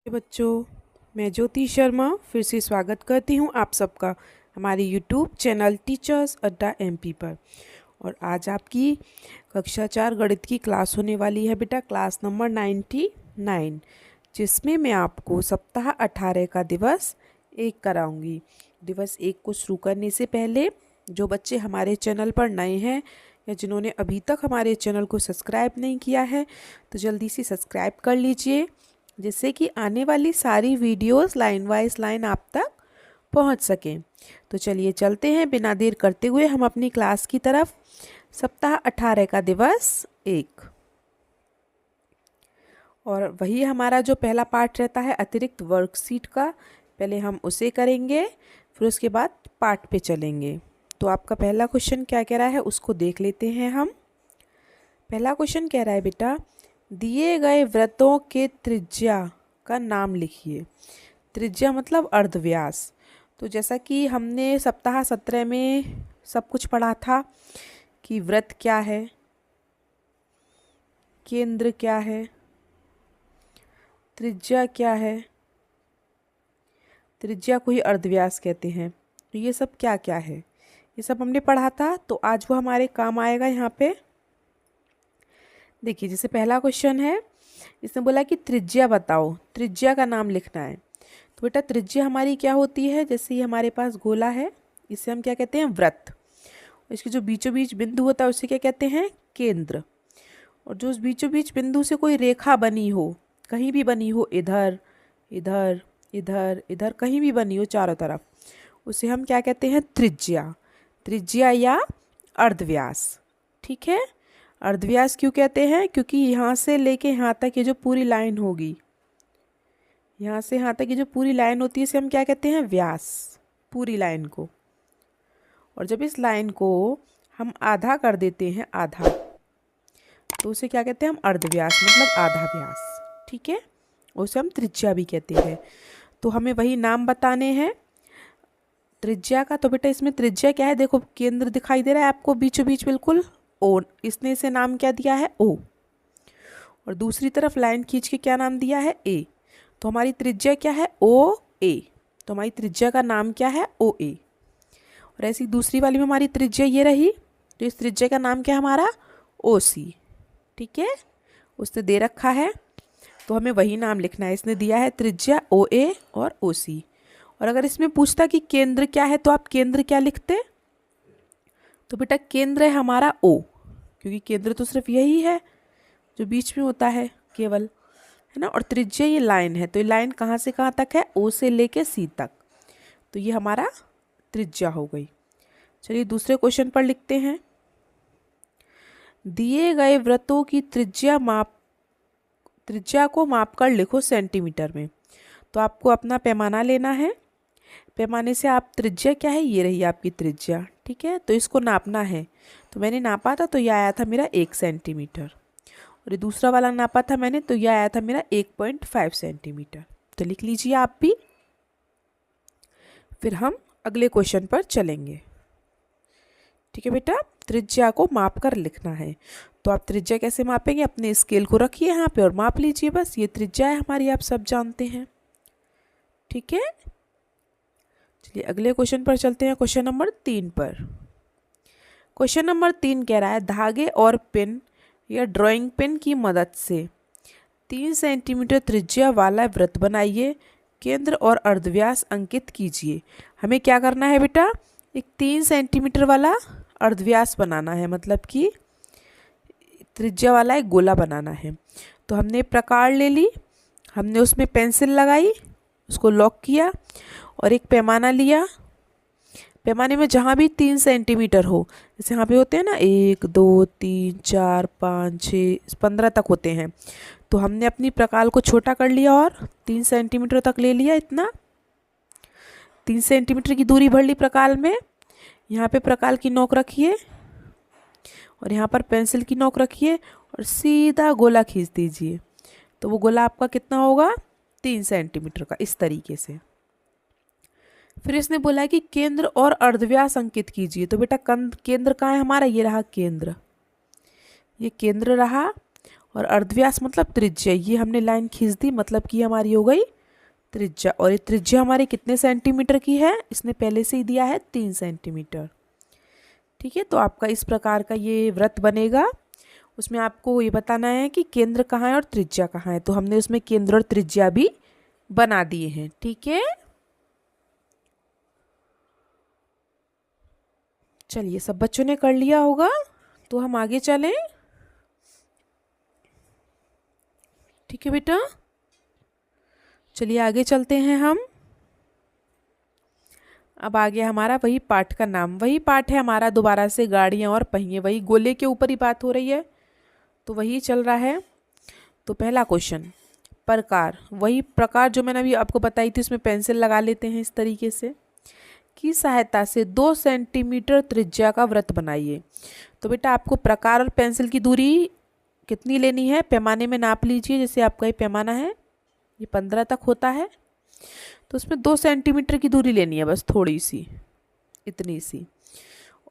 बच्चों, मैं ज्योति शर्मा फिर से स्वागत करती हूँ आप सबका हमारे यूट्यूब चैनल टीचर्स अड्डा एमपी पर। और आज आपकी कक्षा 4 गणित की क्लास होने वाली है बेटा, क्लास नंबर 99, जिसमें मैं आपको सप्ताह 18 का दिवस 1 कराऊंगी। दिवस 1 को शुरू करने से पहले जो बच्चे हमारे चैनल पर नए हैं या जिन्होंने अभी तक हमारे चैनल को सब्सक्राइब नहीं किया है तो जल्दी से सब्सक्राइब कर लीजिए, जिससे कि आने वाली सारी वीडियोस लाइन वाइज लाइन आप तक पहुंच सकें। तो चलिए चलते हैं बिना देर करते हुए हम अपनी क्लास की तरफ। सप्ताह 18 का दिवस 1, और वही हमारा जो पहला पार्ट रहता है अतिरिक्त वर्कशीट का, पहले हम उसे करेंगे, फिर उसके बाद पार्ट पे चलेंगे। तो आपका पहला क्वेश्चन क्या कह रहा है उसको देख लेते हैं हम। पहला क्वेश्चन कह रहा है बेटा, दिए गए वृत्तों के त्रिज्या का नाम लिखिए। त्रिज्या मतलब अर्धव्यास। तो जैसा कि हमने सप्ताह 17 में सब कुछ पढ़ा था कि वृत्त क्या है, केंद्र क्या है, त्रिज्या क्या है, त्रिज्या को ही अर्धव्यास कहते हैं। तो ये सब क्या क्या है ये सब हमने पढ़ा था, तो आज वो हमारे काम आएगा। यहाँ पे देखिए, जैसे पहला क्वेश्चन है, इसने बोला कि त्रिज्या बताओ, त्रिज्या का नाम लिखना है। तो बेटा त्रिज्या हमारी क्या होती है, जैसे ये हमारे पास गोला है, इसे हम क्या कहते हैं, वृत्त। इसके जो बीचों बीच बिंदु होता है उसे क्या कहते हैं, केंद्र। और जो उस बीचों बीच बिंदु से कोई रेखा बनी हो, कहीं भी बनी हो, इधर इधर इधर इधर कहीं भी बनी हो चारों तरफ, उसे हम क्या कहते हैं, त्रिज्या। त्रिज्या या अर्धव्यास। ठीक है। अर्धव्यास क्यों कहते हैं, क्योंकि यहाँ से लेके यहाँ तक ये जो पूरी लाइन होगी, यहाँ से यहाँ तक ये जो पूरी लाइन होती है इसे हम क्या कहते हैं, व्यास, पूरी लाइन को। और जब इस लाइन को हम आधा कर देते हैं, आधा, तो उसे क्या कहते हैं हम, अर्धव्यास, मतलब आधा व्यास। ठीक है। उसे हम त्रिज्या भी कहते हैं। तो हमें वही नाम बताने हैं त्रिज्या का। तो बेटा इसमें त्रिज्या क्या है, देखो केंद्र दिखाई दे रहा है आपको बीचों बीच बिल्कुल, ओ, इसने इसे नाम क्या दिया है, ओ। और दूसरी तरफ लाइन खींच के क्या नाम दिया है, ए। तो हमारी त्रिज्या क्या है, ओ ए। तो हमारी त्रिज्या का नाम क्या है, ओ ए। और ऐसी दूसरी वाली में हमारी त्रिज्या ये रही, तो इस त्रिज्या का नाम क्या है हमारा, ओ सी। ठीक है, उसने दे रखा है तो हमें वही नाम लिखना है। इसने दिया है त्रिज्या ओ ए और ओ सी। और अगर इसमें पूछता कि केंद्र क्या है तो आप केंद्र क्या लिखते, तो बेटा केंद्र है हमारा ओ, क्योंकि केंद्र तो सिर्फ यही है जो बीच में होता है केवल, है ना। और त्रिज्या ये लाइन है, तो ये लाइन कहाँ से कहाँ तक है, ओ से लेके सी तक, तो ये हमारा त्रिज्या हो गई। चलिए दूसरे क्वेश्चन पर लिखते हैं। दिए गए वृत्तों की त्रिज्या को मापकर लिखो सेंटीमीटर में। तो आपको अपना पैमाना लेना है, पैमाने से आप त्रिज्या क्या है, ये रही आपकी त्रिज्या। ठीक है, तो इसको नापना है। तो मैंने नापा था तो यह आया था मेरा 1 सेंटीमीटर, और ये दूसरा वाला नापा था मैंने तो यह आया था मेरा 1.5 सेंटीमीटर। तो लिख लीजिए आप भी, फिर हम अगले क्वेश्चन पर चलेंगे। ठीक है बेटा, त्रिज्या को माप कर लिखना है। तो आप त्रिज्या कैसे मापेंगे, अपने स्केल को रखिए यहाँ पे और माप लीजिए, बस ये त्रिज्या है हमारी, आप सब जानते हैं। ठीक है, चलिए अगले क्वेश्चन पर चलते हैं, क्वेश्चन नंबर 3 पर। क्वेश्चन नंबर 3 कह रहा है, धागे और पेन या ड्राइंग पेन की मदद से 3 सेंटीमीटर त्रिज्या वाला वृत्त बनाइए, केंद्र और अर्धव्यास अंकित कीजिए। हमें क्या करना है बेटा, एक 3 सेंटीमीटर वाला अर्धव्यास बनाना है, मतलब कि त्रिज्या वाला एक गोला बनाना है। तो हमने प्रकार ले ली, हमने उसमें पेंसिल लगाई, उसको लॉक किया, और एक पैमाना लिया। पैमाने में जहाँ भी 3 सेंटीमीटर हो, जैसे यहाँ पे होते हैं ना 1 2 3 4 5 6 15 तक होते हैं, तो हमने अपनी प्रकार को छोटा कर लिया और 3 सेंटीमीटर तक ले लिया। इतना 3 सेंटीमीटर की दूरी भर ली प्रकार में। यहाँ पे प्रकार की नोक रखिए और यहाँ पर पेंसिल की नोक रखिए और सीधा गोला खींच दीजिए। तो वो गोला आपका कितना होगा, 3 सेंटीमीटर का, इस तरीके से। फिर इसने बोला कि केंद्र और अर्धव्यास अंकित कीजिए। तो बेटा केंद्र कहाँ है हमारा, ये रहा केंद्र, ये केंद्र रहा। और अर्धव्यास मतलब त्रिज्या, ये हमने लाइन खींच दी, मतलब कि हमारी हो गई त्रिज्या। और ये त्रिज्या हमारी कितने सेंटीमीटर की है, इसने पहले से ही दिया है 3 सेंटीमीटर। ठीक है, तो आपका इस प्रकार का ये वृत्त बनेगा। उसमें आपको ये बताना है कि केंद्र कहाँ है और त्रिज्या कहाँ है, तो हमने उसमें केंद्र और त्रिज्या भी बना दिए हैं। ठीक है, चलिए सब बच्चों ने कर लिया होगा, तो हम आगे चलें। ठीक है बेटा, चलिए आगे चलते हैं हम। अब आ गया हमारा वही पाठ का नाम, वही पाठ है हमारा दोबारा से, गाड़ियाँ और पहिए, वही गोले के ऊपर ही बात हो रही है, तो वही चल रहा है। तो पहला क्वेश्चन, प्रकार, वही प्रकार जो मैंने अभी आपको बताई थी, उसमें पेंसिल लगा लेते हैं इस तरीके से, की सहायता से 2 सेंटीमीटर त्रिज्या का वृत्त बनाइए। तो बेटा आपको प्रकार और पेंसिल की दूरी कितनी लेनी है, पैमाने में नाप लीजिए। जैसे आपका ये पैमाना है, ये 15 तक होता है, तो उसमें 2 सेंटीमीटर की दूरी लेनी है, बस थोड़ी सी, इतनी सी।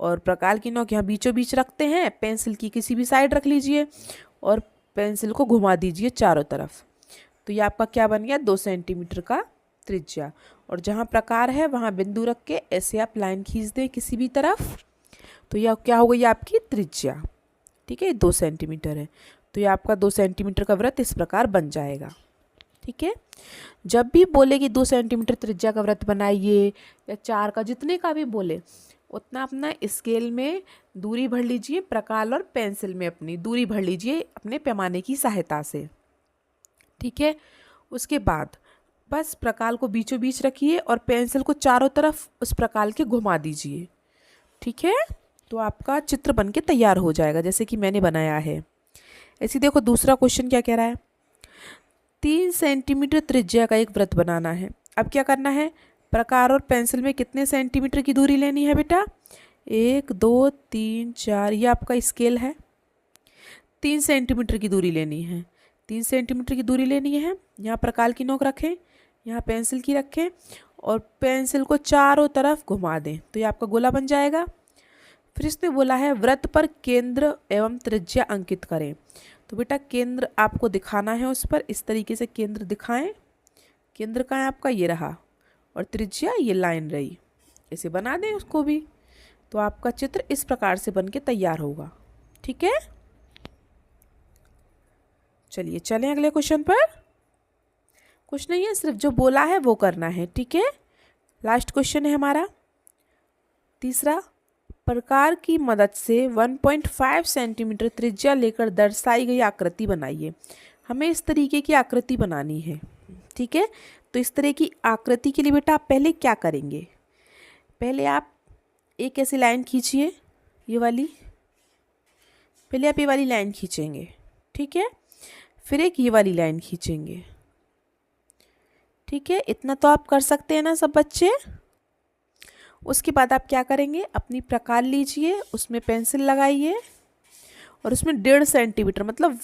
और प्रकार की नोक यहाँ बीचों बीच रखते हैं, पेंसिल की किसी भी साइड रख लीजिए और पेंसिल को घुमा दीजिए चारों तरफ। तो ये आपका क्या बन गया, 2 सेंटीमीटर का त्रिज्या। और जहाँ प्रकार है वहाँ बिंदु रख के ऐसे आप लाइन खींच दें किसी भी तरफ, तो यह क्या हो गई आपकी त्रिज्या। ठीक है, 2 सेंटीमीटर है, तो ये आपका 2 सेंटीमीटर का वृत्त इस प्रकार बन जाएगा। ठीक है, जब भी बोले कि 2 सेंटीमीटर त्रिज्या का वृत्त बनाइए या 4 का, जितने का भी बोले उतना अपना स्केल में दूरी भर लीजिए, प्रकार और पेंसिल में अपनी दूरी भर लीजिए अपने पैमाने की सहायता से। ठीक है, उसके बाद बस प्रकार को बीचों बीच रखिए और पेंसिल को चारों तरफ उस प्रकार के घुमा दीजिए। ठीक है, तो आपका चित्र बनके तैयार हो जाएगा जैसे कि मैंने बनाया है। ऐसे देखो दूसरा क्वेश्चन क्या कह रहा है, 3 सेंटीमीटर त्रिज्या का एक वृत्त बनाना है। अब क्या करना है, प्रकार और पेंसिल में कितने सेंटीमीटर की दूरी लेनी है बेटा, 1 2 3 4, ये आपका स्केल है, 3 सेंटीमीटर की दूरी लेनी है। 3 सेंटीमीटर की दूरी लेनी है, यहाँ प्रकार की नोक रखें, यहाँ पेंसिल की रखें और पेंसिल को चारों तरफ घुमा दें, तो ये आपका गोला बन जाएगा। फिर इसने बोला है वृत्त पर केंद्र एवं त्रिज्या अंकित करें। तो बेटा केंद्र आपको दिखाना है, उस पर इस तरीके से केंद्र दिखाएं। केंद्र का है आपका, ये रहा, और त्रिज्या ये लाइन रही, इसे बना दें उसको भी, तो आपका चित्र इस प्रकार से बन के तैयार होगा। ठीक है, चलिए चलें अगले क्वेश्चन पर। कुछ नहीं है, सिर्फ जो बोला है वो करना है। ठीक है, लास्ट क्वेश्चन है हमारा तीसरा, प्रकार की मदद से 1.5 सेंटीमीटर त्रिज्या लेकर दर्शाई गई आकृति बनाइए। हमें इस तरीके की आकृति बनानी है। ठीक है, तो इस तरह की आकृति के लिए बेटा आप पहले क्या करेंगे, पहले आप एक ऐसी लाइन खींचिए, ये वाली, पहले आप ये वाली लाइन खींचेंगे। ठीक है, फिर एक ये वाली लाइन खींचेंगे। ठीक है, इतना तो आप कर सकते हैं ना सब बच्चे। उसके बाद आप क्या करेंगे, अपनी प्रकार लीजिए, उसमें पेंसिल लगाइए और उसमें 1.5 सेंटीमीटर मतलब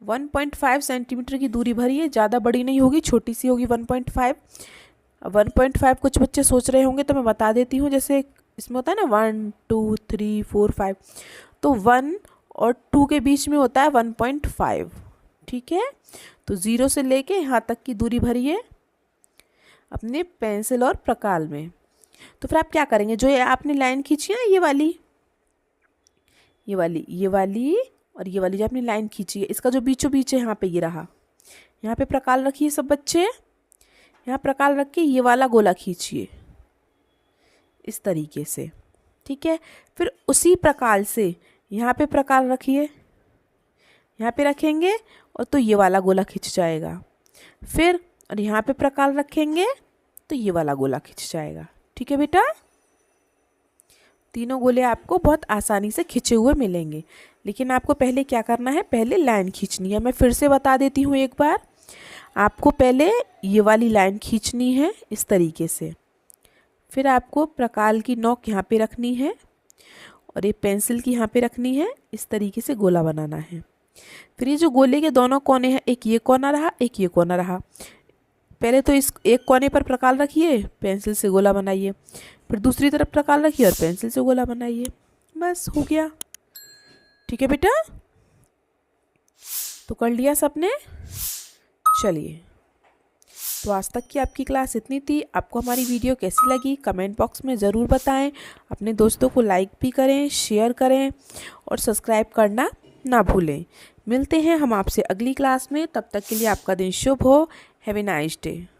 1.5 सेंटीमीटर की दूरी भरिए। ज़्यादा बड़ी नहीं होगी, छोटी सी होगी 1.5। 1.5 कुछ बच्चे सोच रहे होंगे तो मैं बता देती हूँ, जैसे इसमें होता है ना 1 2 3 4 5, तो 1 और 2 के बीच में होता है 1.5। ठीक है, तो 0 से लेके यहाँ तक की दूरी भरिए अपने पेंसिल और प्रकार में। तो फिर आप क्या करेंगे, जो ये आपने लाइन खींची है ना, ये वाली और ये वाली जो आपने लाइन खींची है, इसका जो बीचों बीच है यहाँ पे ये रहा, यहाँ पे प्रकार रखिए सब बच्चे, यहाँ प्रकार रख के ये वाला गोला खींचिए इस तरीके से। ठीक है, फिर उसी प्रकार से यहाँ पे प्रकार रखिए, यहाँ पे रखेंगे और तो ये वाला गोला खिंच जाएगा। फिर और यहाँ पे प्रकार रखेंगे तो ये वाला गोला खिंच जाएगा। ठीक है बेटा, तीनों गोले आपको बहुत आसानी से खिंचे हुए मिलेंगे, लेकिन आपको पहले क्या करना है, पहले लाइन खींचनी है। मैं फिर से बता देती हूँ एक बार, आपको पहले ये वाली लाइन खींचनी है इस तरीके से, फिर आपको प्रकार की नोक यहाँ पे रखनी है और ये पेंसिल की यहाँ पे रखनी है, इस तरीके से गोला बनाना है। फिर ये जो गोले के दोनों कोने हैं, एक ये कोना रहा, एक ये कोना रहा, पहले तो इस एक कोने पर प्रकार रखिए, पेंसिल से गोला बनाइए, फिर दूसरी तरफ प्रकार रखिए और पेंसिल से गोला बनाइए, बस हो गया। ठीक है बेटा, तो कर लिया सबने। चलिए, तो आज तक की आपकी क्लास इतनी थी। आपको हमारी वीडियो कैसी लगी कमेंट बॉक्स में ज़रूर बताएं। अपने दोस्तों को लाइक भी करें, शेयर करें और सब्सक्राइब करना ना भूलें। मिलते हैं हम आपसे अगली क्लास में, तब तक के लिए आपका दिन शुभ हो। Have a nice day.